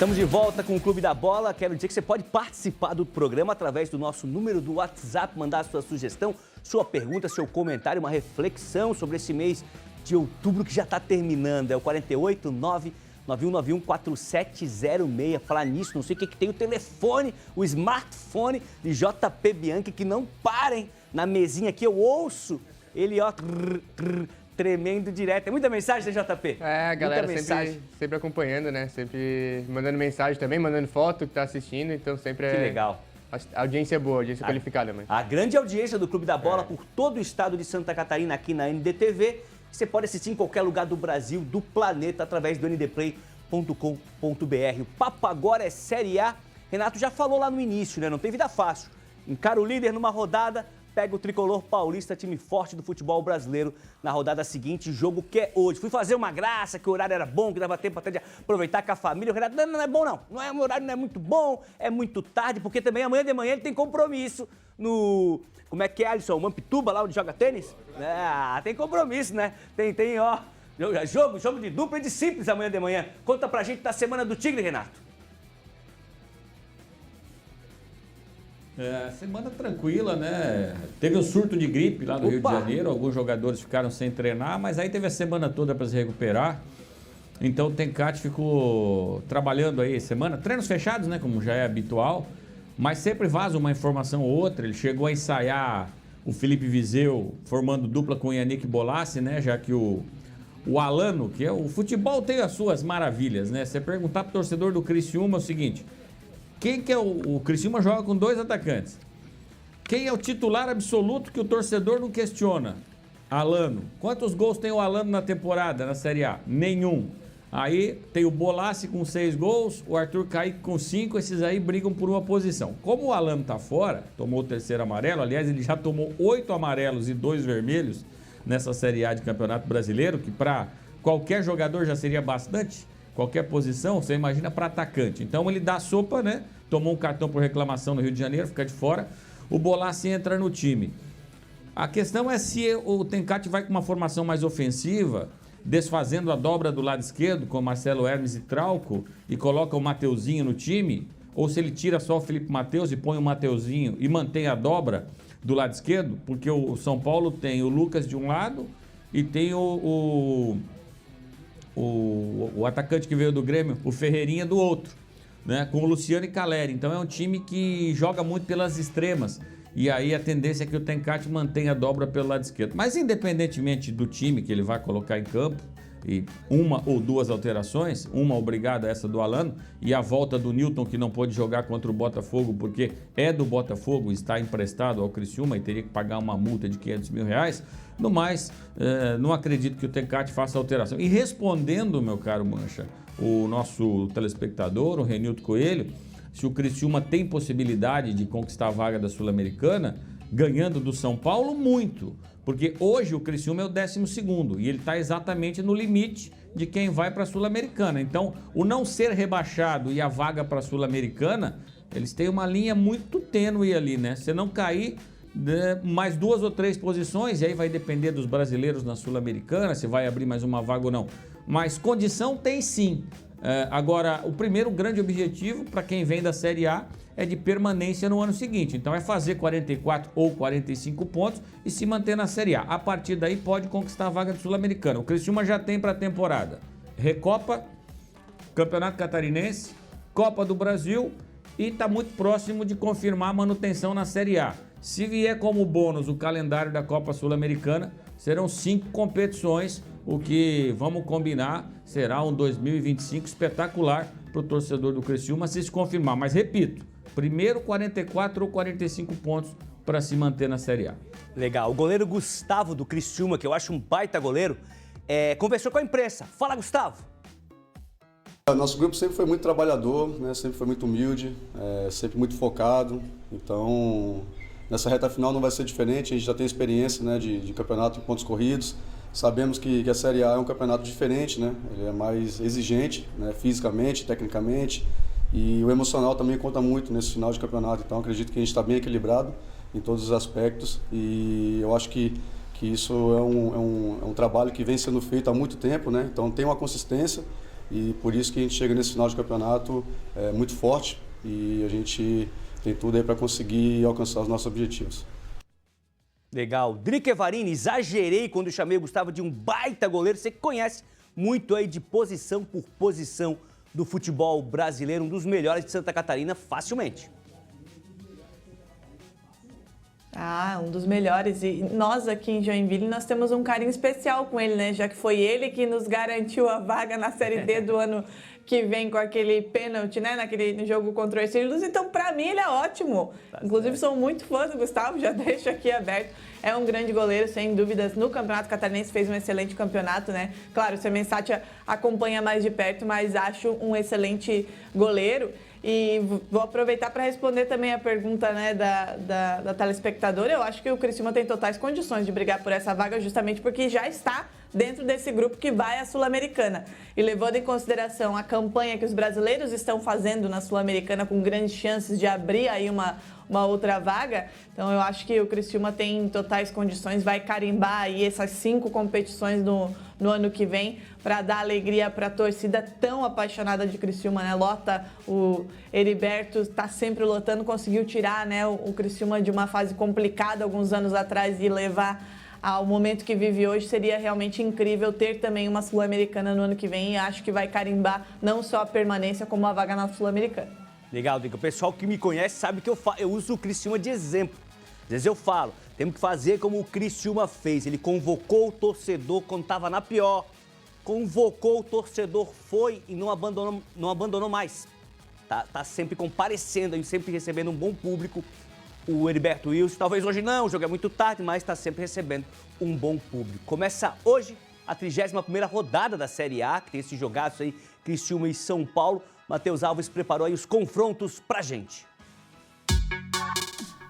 Estamos de volta com o Clube da Bola. Quero dizer que você pode participar do programa através do nosso número do WhatsApp, mandar a sua sugestão, sua pergunta, seu comentário, uma reflexão sobre esse mês de outubro que já está terminando. É o 489-9191-4706. Falar nisso, não sei o que tem o telefone, o smartphone de JP Bianchi, que não parem na mesinha aqui. Eu ouço ele, ó, tremendo direto. Tem muita mensagem, né, JP? A galera sempre acompanhando, né? Sempre mandando mensagem também, mandando foto que tá assistindo, então sempre Que legal. A audiência é boa, audiência qualificada, mano. A grande audiência do Clube da Bola por todo o estado de Santa Catarina aqui na NDTV. Você pode assistir em qualquer lugar do Brasil, do planeta, através do ndplay.com.br. O papo agora é Série A. Renato já falou lá no início, né? Não tem vida fácil. Encara o líder numa rodada, pega o tricolor paulista, time forte do futebol brasileiro, na rodada seguinte, jogo que é hoje. Fui fazer uma graça, que o horário era bom, que dava tempo até de aproveitar com a família. O Renato, não é bom não, o horário não é muito bom, é muito tarde, porque também amanhã de manhã ele tem compromisso no... Como é que é, Alisson? O Mampituba, lá onde joga tênis? Tem compromisso, né? Tem, ó, jogo de dupla e de simples amanhã de manhã. Conta pra gente da Semana do Tigre, Renato. Semana tranquila, né? Teve um surto de gripe lá no Rio de Janeiro, alguns jogadores ficaram sem treinar, mas aí teve a semana toda para se recuperar. Então o Tencate ficou trabalhando aí semana, treinos fechados, né? Como já é habitual, mas sempre vaza uma informação ou outra. Ele chegou a ensaiar o Felipe Viseu formando dupla com o Yannick Bolaci, né? Já que o Alano, que é o futebol, tem as suas maravilhas, né? Você perguntar pro torcedor do Criciúma é o seguinte: quem que é o Criciúma joga com dois atacantes? Quem é o titular absoluto que o torcedor não questiona? Alano. Quantos gols tem o Alano na temporada, na Série A? Nenhum. Aí tem o Bolaci com 6 gols, o Arthur Kaique com 5, esses aí brigam por uma posição. Como o Alano tá fora, tomou o terceiro amarelo, aliás, ele já tomou 8 amarelos e 2 vermelhos nessa Série A de Campeonato Brasileiro, que para qualquer jogador já seria bastante. Qualquer posição, você imagina para atacante. Então ele dá sopa, né? Tomou um cartão por reclamação no Rio de Janeiro, fica de fora. O Bolaci entra no time. A questão é se o Tencate vai com uma formação mais ofensiva, desfazendo a dobra do lado esquerdo com Marcelo Hermes e Trauco e coloca o Mateuzinho no time, ou se ele tira só o Felipe Mateus e põe o Mateuzinho e mantém a dobra do lado esquerdo, porque o São Paulo tem o Lucas de um lado e tem o atacante que veio do Grêmio, o Ferreirinha, do outro, né? Com o Luciano e Caleri. Então é um time que joga muito pelas extremas. E aí a tendência é que o Tencate mantenha a dobra pelo lado esquerdo. Mas independentemente do time que ele vai colocar em campo, e uma ou duas alterações, uma obrigada essa do Alano, e a volta do Newton, que não pôde jogar contra o Botafogo porque é do Botafogo, está emprestado ao Criciúma e teria que pagar uma multa de R$500 mil. No mais, não acredito que o Tencate faça alteração. E respondendo, meu caro Mancha, o nosso telespectador, o Renildo Coelho, se o Criciúma tem possibilidade de conquistar a vaga da Sul-Americana, ganhando do São Paulo, muito. Porque hoje o Criciúma é o 12º e ele está exatamente no limite de quem vai para a Sul-Americana. Então, o não ser rebaixado e a vaga para a Sul-Americana, eles têm uma linha muito tênue ali, né? Se não cair mais 2 ou 3 posições, e aí vai depender dos brasileiros na Sul-Americana, se vai abrir mais uma vaga ou não. Mas condição tem sim. Agora, o primeiro grande objetivo para quem vem da Série A é de permanência no ano seguinte. Então é fazer 44 ou 45 pontos e se manter na Série A. A partir daí pode conquistar a vaga do Sul-Americana. O Criciúma já tem para a temporada Recopa, Campeonato Catarinense, Copa do Brasil e está muito próximo de confirmar a manutenção na Série A. Se vier como bônus o calendário da Copa Sul-Americana, serão 5 competições, o que, vamos combinar, será um 2025 espetacular para o torcedor do Criciúma se confirmar. Mas repito, primeiro 44 ou 45 pontos para se manter na Série A. Legal. O goleiro Gustavo do Criciúma, que eu acho um baita goleiro, conversou com a imprensa. Fala, Gustavo. Nosso grupo sempre foi muito trabalhador, né? Sempre foi muito humilde, sempre muito focado. Então, nessa reta final não vai ser diferente. A gente já tem experiência, né, de campeonato em pontos corridos. Sabemos que a Série A é um campeonato diferente, né? Ele é mais exigente, né, fisicamente, tecnicamente. E o emocional também conta muito nesse final de campeonato. Então, acredito que a gente está bem equilibrado em todos os aspectos. E eu acho que isso é um trabalho que vem sendo feito há muito tempo, né? Então, tem uma consistência. e por isso que a gente chega nesse final de campeonato muito forte e a gente tem tudo aí para conseguir alcançar os nossos objetivos. Legal. Drica Evarini, exagerei quando chamei o Gustavo de um baita goleiro. Você que conhece muito aí de posição por posição do futebol brasileiro, um dos melhores de Santa Catarina, facilmente. Um dos melhores. E nós aqui em Joinville, nós temos um carinho especial com ele, né? Já que foi ele que nos garantiu a vaga na Série D do ano que vem com aquele pênalti, né? Naquele jogo contra o Ercílio. Então, pra mim, ele é ótimo. Inclusive, sou muito fã do Gustavo, já deixo aqui aberto. É um grande goleiro, sem dúvidas. No Campeonato Catarinense fez um excelente campeonato, né? Claro, o Semençati acompanha mais de perto, mas acho um excelente goleiro. E vou aproveitar para responder também a pergunta, né, da telespectadora. Eu acho que o Criciúma tem totais condições de brigar por essa vaga justamente porque já está dentro desse grupo que vai à Sul-Americana. E levando em consideração a campanha que os brasileiros estão fazendo na Sul-Americana com grandes chances de abrir aí uma outra vaga, então eu acho que o Criciúma tem totais condições, vai carimbar aí essas 5 competições no ano que vem para dar alegria para a torcida tão apaixonada de Criciúma, né? Lota, o Heriberto está sempre lotando, conseguiu tirar, né, o Criciúma de uma fase complicada alguns anos atrás e levar ao momento que vive hoje. Seria realmente incrível ter também uma Sul-Americana no ano que vem e acho que vai carimbar não só a permanência como a vaga na Sul-Americana. Legal, Drica. O pessoal que me conhece sabe que eu uso o Criciúma de exemplo. Às vezes eu falo, temos que fazer como o Criciúma fez. Ele convocou o torcedor quando estava na pior. Convocou o torcedor, foi e não abandonou mais. Tá sempre comparecendo, sempre recebendo um bom público. O Heriberto Wilson, talvez hoje não, o jogo é muito tarde, mas está sempre recebendo um bom público. Começa hoje a 31ª rodada da Série A, que tem esses jogaços aí, Criciúma e São Paulo. Matheus Alves preparou aí os confrontos pra gente.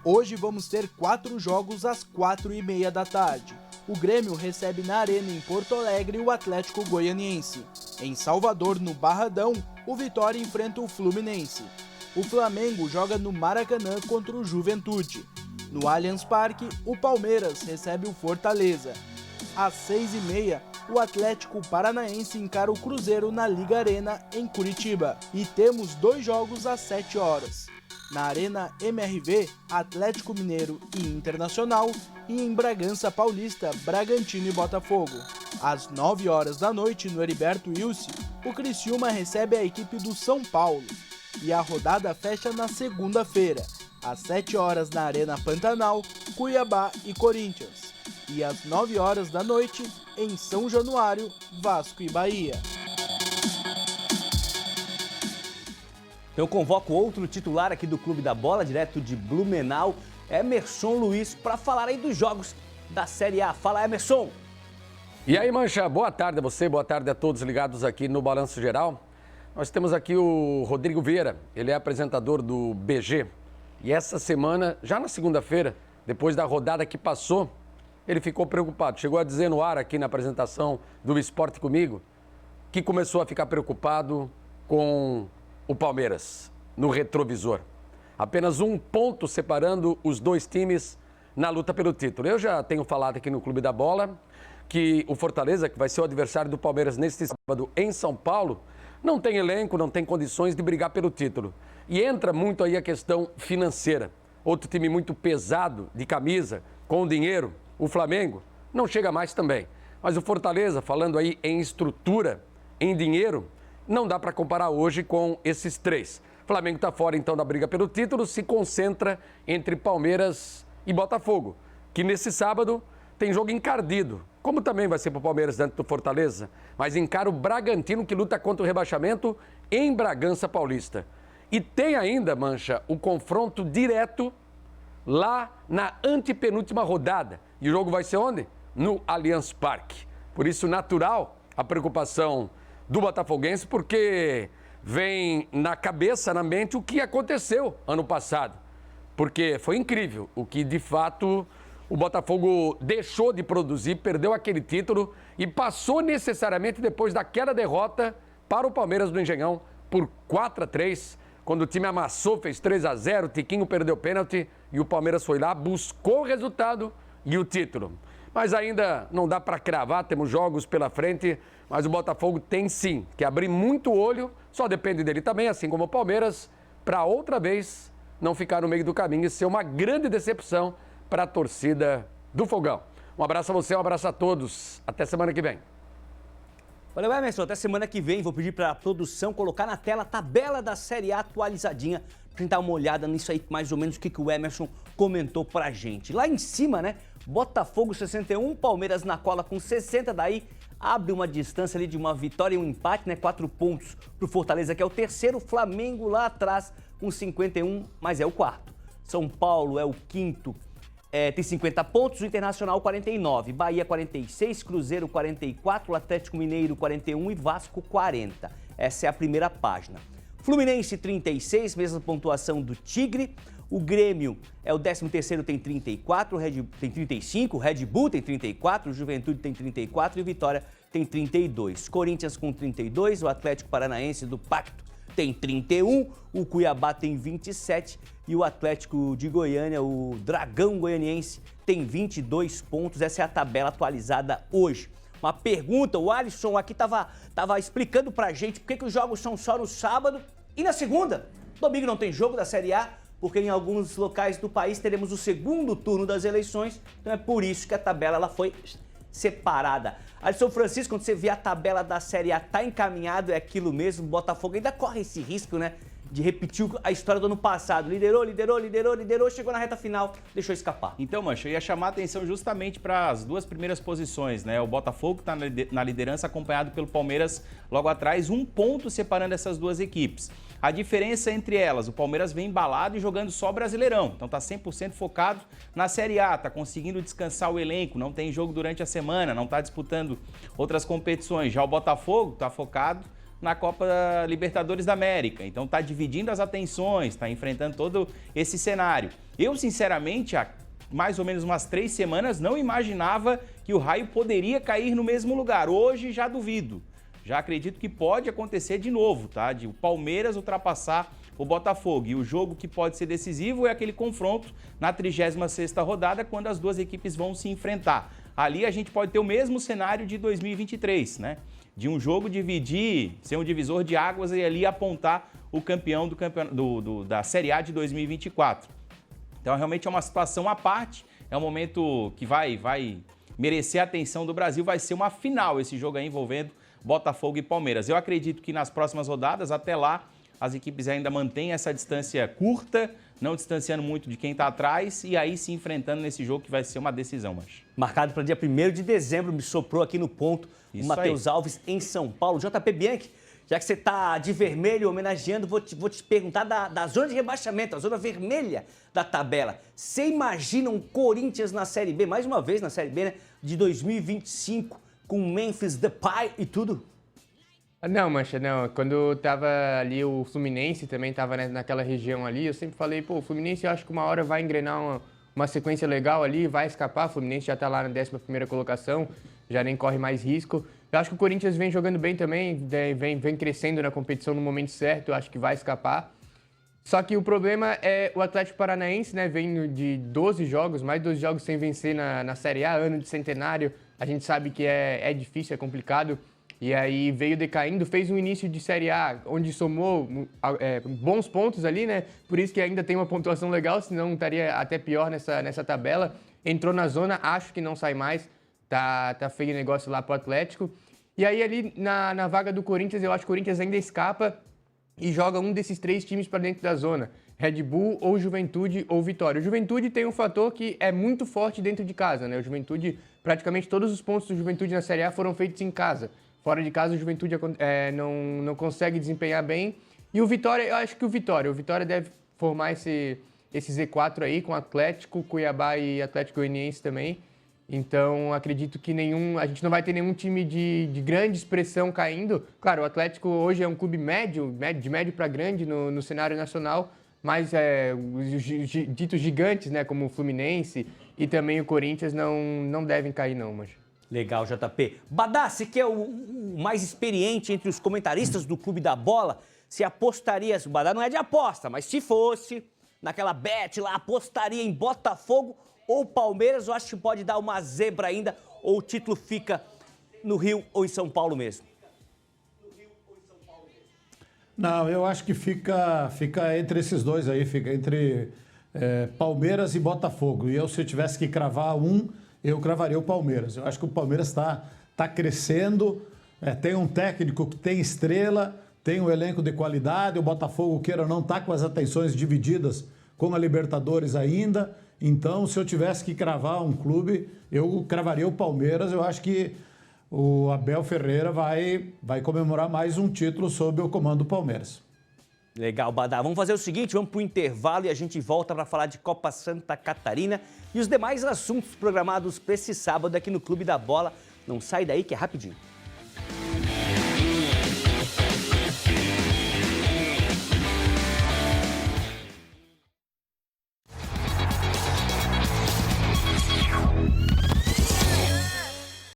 Hoje vamos ter 4 jogos às 4h30 da tarde. O Grêmio recebe na Arena em Porto Alegre o Atlético Goianiense. Em Salvador, no Barradão, o Vitória enfrenta o Fluminense. O Flamengo joga no Maracanã contra o Juventude. No Allianz Parque, o Palmeiras recebe o Fortaleza. Às 6h30, o Atlético Paranaense encara o Cruzeiro na Liga Arena, em Curitiba. E temos 2 jogos às 7 horas. Na Arena MRV, Atlético Mineiro e Internacional, e em Bragança Paulista, Bragantino e Botafogo. Às 9 horas da noite, no Heriberto Wilson, o Criciúma recebe a equipe do São Paulo. E a rodada fecha na segunda-feira, às 7 horas na Arena Pantanal, Cuiabá e Corinthians. E às 9 horas da noite, em São Januário, Vasco e Bahia. Eu convoco outro titular aqui do Clube da Bola, direto de Blumenau, Emerson Luiz, para falar aí dos jogos da Série A. Fala, Emerson! E aí, Mancha, boa tarde a você, boa tarde a todos ligados aqui no Balanço Geral. Nós temos aqui o Rodrigo Vieira, ele é apresentador do BG. E essa semana, já na segunda-feira, depois da rodada que passou, ele ficou preocupado. Chegou a dizer no ar aqui na apresentação do Esporte Comigo que começou a ficar preocupado com o Palmeiras no retrovisor. Apenas 1 ponto separando os 2 times na luta pelo título. Eu já tenho falado aqui no Clube da Bola que o Fortaleza, que vai ser o adversário do Palmeiras neste sábado em São Paulo, não tem elenco, não tem condições de brigar pelo título. E entra muito aí a questão financeira. Outro time muito pesado de camisa, com dinheiro, o Flamengo, não chega mais também. Mas o Fortaleza, falando aí em estrutura, em dinheiro, não dá para comparar hoje com esses 3. O Flamengo está fora então da briga pelo título, se concentra entre Palmeiras e Botafogo, que nesse sábado tem jogo encardido, como também vai ser para o Palmeiras dentro do Fortaleza, mas encara o Bragantino, que luta contra o rebaixamento em Bragança Paulista. E tem ainda, Mancha, o confronto direto lá na antepenúltima rodada. E o jogo vai ser onde? No Allianz Parque. Por isso, natural a preocupação do botafoguense, porque vem na cabeça, na mente, o que aconteceu ano passado. Porque foi incrível o que, de fato, o Botafogo deixou de produzir, perdeu aquele título e passou necessariamente depois daquela derrota para o Palmeiras do Engenhão por 4-3, quando o time amassou, fez 3-0, o Tiquinho perdeu pênalti e o Palmeiras foi lá, buscou o resultado e o título. Mas ainda não dá para cravar, temos jogos pela frente, mas o Botafogo tem sim que abrir muito o olho, só depende dele também, assim como o Palmeiras, para outra vez não ficar no meio do caminho e ser uma grande decepção para a torcida do Fogão. Um abraço a você, um abraço a todos. Até semana que vem. Valeu, Emerson. Até semana que vem. Vou pedir para a produção colocar na tela a tabela da Série A atualizadinha para a gente dar uma olhada nisso aí, mais ou menos o que o Emerson comentou pra gente. Lá em cima, né? Botafogo 61, Palmeiras na cola com 60, daí abre uma distância ali de uma vitória e um empate, né? 4 pontos pro Fortaleza, que é o terceiro, Flamengo lá atrás com 51, mas é o quarto. São Paulo é o quinto, tem 50 pontos, o Internacional 49, Bahia 46, Cruzeiro 44, Atlético Mineiro 41 e Vasco 40. Essa é a primeira página. Fluminense 36, mesma pontuação do Tigre. O Grêmio é o 13º, tem 34, tem 35, o Red Bull tem 34, o Juventude tem 34 e o Vitória tem 32. Corinthians com 32, o Atlético Paranaense do Pacto tem 31, o Cuiabá tem 27 e o Atlético de Goiânia, o Dragão Goianiense, tem 22 pontos. Essa é a tabela atualizada hoje. Uma pergunta, o Alisson aqui tava explicando pra gente por que os jogos são só no sábado e na segunda. Domingo não tem jogo da Série A, porque em alguns locais do país teremos o segundo turno das eleições, então é por isso que a tabela ela foi separada. Alisson Francisco, quando você vê a tabela da Série A, tá encaminhado, é aquilo mesmo, o Botafogo ainda corre esse risco, né, de repetir a história do ano passado. Liderou, chegou na reta final, deixou escapar. Então, Mancha, eu ia chamar a atenção justamente para as duas primeiras posições, né? O Botafogo está na liderança, acompanhado pelo Palmeiras logo atrás, 1 ponto separando essas duas equipes. A diferença entre elas, o Palmeiras vem embalado e jogando só Brasileirão, então está 100% focado na Série A, está conseguindo descansar o elenco, não tem jogo durante a semana, não está disputando outras competições. Já o Botafogo está focado na Copa Libertadores da América, então está dividindo as atenções, está enfrentando todo esse cenário. Eu, sinceramente, há mais ou menos umas 3 semanas, não imaginava que o Raio poderia cair no mesmo lugar. Hoje já duvido. Já acredito que pode acontecer de novo, tá? De o Palmeiras ultrapassar o Botafogo. E o jogo que pode ser decisivo é aquele confronto na 36ª rodada, quando as duas equipes vão se enfrentar. Ali a gente pode ter o mesmo cenário de 2023, né? De um jogo dividir, ser um divisor de águas e ali apontar o campeão da Série A de 2024. Então realmente é uma situação à parte, é um momento que vai merecer a atenção do Brasil, vai ser uma final esse jogo aí envolvendo Botafogo e Palmeiras. Eu acredito que nas próximas rodadas, até lá, as equipes ainda mantêm essa distância curta, não distanciando muito de quem está atrás e aí se enfrentando nesse jogo que vai ser uma decisão, mas marcado para dia 1º de dezembro, me soprou aqui no ponto o Matheus Alves em São Paulo. JP Bianchi, já que você está de vermelho homenageando, vou te perguntar da zona de rebaixamento, a zona vermelha da tabela. Você imagina um Corinthians na Série B, mais uma vez na Série B, né, de 2025, com Memphis Depay e tudo? Não, Mancha, não. Quando tava ali o Fluminense, também tava naquela região ali, eu sempre falei, pô, o Fluminense eu acho que uma hora vai engrenar uma sequência legal ali, vai escapar, o Fluminense já tá lá na 11ª colocação, já nem corre mais risco. Eu acho que o Corinthians vem jogando bem também, vem crescendo na competição no momento certo, eu acho que vai escapar. Só que o problema é o Atlético Paranaense, né, vem de 12 jogos, mais 12 jogos sem vencer na Série A, ano de centenário, a gente sabe que é difícil, é complicado. E aí veio decaindo, fez um início de Série A, onde somou bons pontos ali, né? Por isso que ainda tem uma pontuação legal, senão estaria até pior nessa tabela. Entrou na zona, acho que não sai mais, tá feio o negócio lá pro Atlético. E aí ali na vaga do Corinthians, eu acho que o Corinthians ainda escapa e joga um desses 3 times para dentro da zona. Red Bull, ou Juventude, ou Vitória. O Juventude tem um fator que é muito forte dentro de casa, né? O Juventude, praticamente todos os pontos do Juventude na Série A foram feitos em casa. Fora de casa, o Juventude não consegue desempenhar bem. E o Vitória, eu acho que o Vitória deve formar esse Z4 aí com Atlético, Cuiabá e Atlético Goianiense também. Então, acredito que a gente não vai ter nenhum time de grande expressão caindo. Claro, o Atlético hoje é um clube de médio para grande no cenário nacional, mas os ditos gigantes, né, como o Fluminense e também o Corinthians, não devem cair não, mas... Legal, JP. Badassi, que é o mais experiente entre os comentaristas do Clube da Bola, se apostaria, o Badá não é de aposta, mas se fosse naquela bet lá, apostaria em Botafogo ou Palmeiras, ou acho que pode dar uma zebra ainda, ou o título fica no Rio ou em São Paulo mesmo? Não, eu acho que fica entre esses dois aí, fica entre Palmeiras e Botafogo. E eu, se eu tivesse que cravar um, eu cravaria o Palmeiras. Eu acho que o Palmeiras está crescendo, tem um técnico que tem estrela, tem um elenco de qualidade, o Botafogo, queira ou não, está com as atenções divididas com a Libertadores ainda. Então, se eu tivesse que cravar um clube, eu cravaria o Palmeiras. Eu acho que o Abel Ferreira vai comemorar mais um título sob o comando do Palmeiras. Legal, Badá. Vamos fazer o seguinte, vamos para o intervalo e a gente volta para falar de Copa Santa Catarina e os demais assuntos programados para esse sábado aqui no Clube da Bola. Não sai daí que é rapidinho.